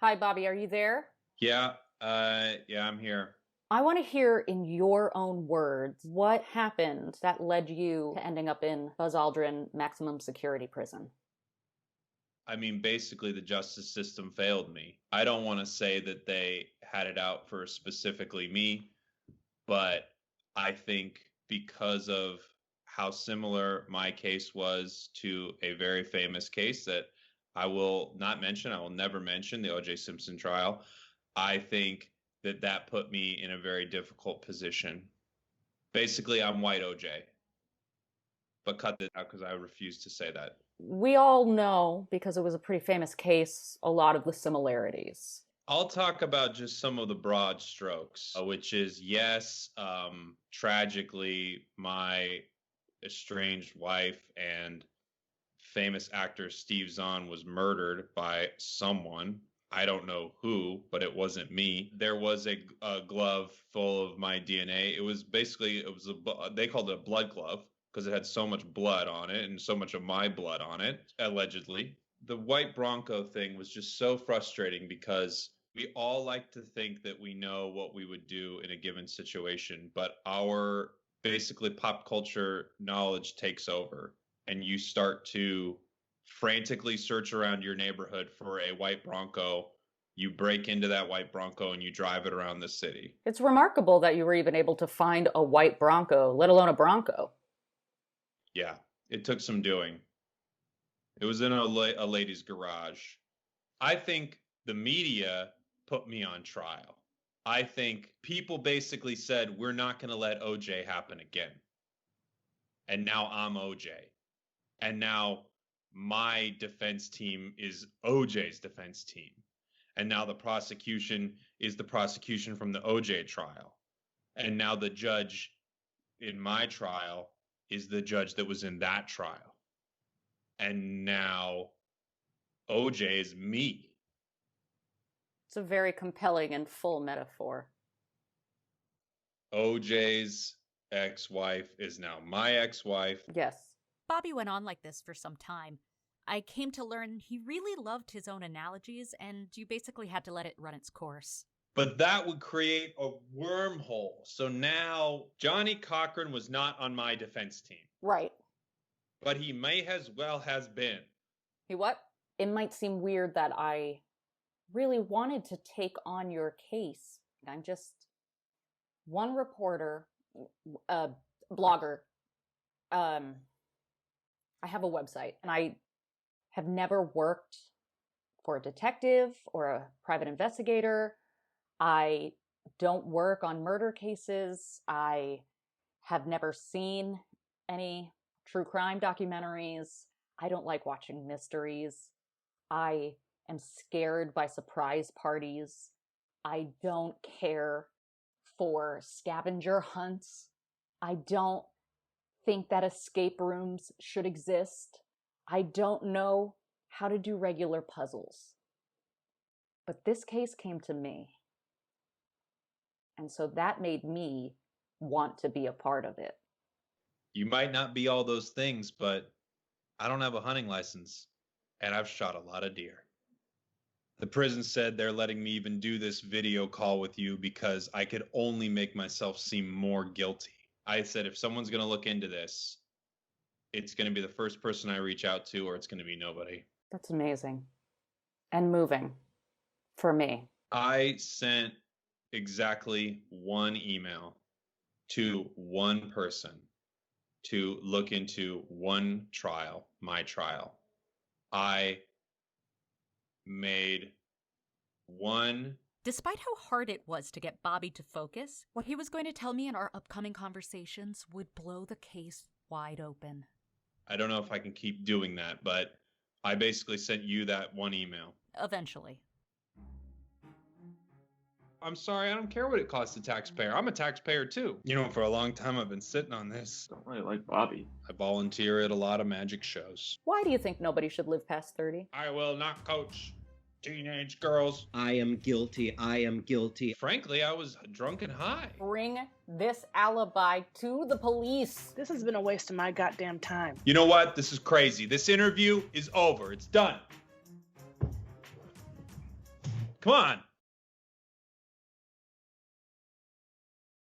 Hi, Bobby, are you there? Yeah, I'm here. I want to hear in your own words what happened that led you to ending up in Buzz Aldrin maximum security prison. I mean, basically, the justice system failed me. I don't want to say that they had it out for specifically me, but I think because of how similar my case was to a very famous case that I will not mention, I will never mention, the O.J. Simpson trial, I think that that put me in a very difficult position. Basically, I'm white O.J., but cut this out because I refuse to say that. We all know, because it was a pretty famous case, a lot of the similarities. I'll talk about just some of the broad strokes, which is yes, tragically, my estranged wife and famous actor Steve Zahn was murdered by someone. I don't know who, but it wasn't me. There was a glove full of my DNA. It was basically, they called it a blood glove because it had so much blood on it and so much of my blood on it, allegedly. The white Bronco thing was just so frustrating because we all like to think that we know what we would do in a given situation, but our basically pop culture knowledge takes over and you start to frantically search around your neighborhood for a white Bronco. You break into that white Bronco and you drive it around the city. It's remarkable that you were even able to find a white Bronco, let alone a Bronco. Yeah, it took some doing. It was in a lady's garage. I think the media put me on trial. I think people basically said, we're not going to let OJ happen again. And now I'm OJ. And now my defense team is OJ's defense team. And now the prosecution is the prosecution from the OJ trial. And now the judge in my trial is the judge that was in that trial. And now OJ is me. It's a very compelling and full metaphor. OJ's ex-wife is now my ex-wife. Yes. Bobby went on like this for some time. I came to learn he really loved his own analogies, and you basically had to let it run its course. But that would create a wormhole. So now Johnny Cochran was not on my defense team. Right. But he may as well has been. He what? It might seem weird that I really wanted to take on your case. I'm just one reporter, blogger. I have a website, and I have never worked for a detective or a private investigator. I don't work on murder cases. I have never seen any true crime documentaries. I don't like watching mysteries. I am scared by surprise parties. I don't care for scavenger hunts. I don't think that escape rooms should exist. I don't know how to do regular puzzles. But this case came to me. And so that made me want to be a part of it. You might not be all those things, but I don't have a hunting license, and I've shot a lot of deer. The prison said they're letting me even do this video call with you because I could only make myself seem more guilty. I said, if someone's going to look into this, it's going to be the first person I reach out to, or it's going to be nobody. That's amazing. And moving for me. I sent exactly one email to one person to look into one trial, my trial. I made one. Despite how hard it was to get Bobby to focus, what he was going to tell me in our upcoming conversations would blow the case wide open. I don't know if I can keep doing that, but I basically sent you that one email. Eventually. I'm sorry, I don't care what it costs the taxpayer. I'm a taxpayer too. You know, for a long time I've been sitting on this. Don't really like Bobby. I volunteer at a lot of magic shows. Why do you think nobody should live past 30? I will not coach teenage girls. I am guilty. I am guilty. Frankly, I was drunk and high. Bring this alibi to the police. This has been a waste of my goddamn time. You know what? This is crazy. This interview is over. It's done. Come on.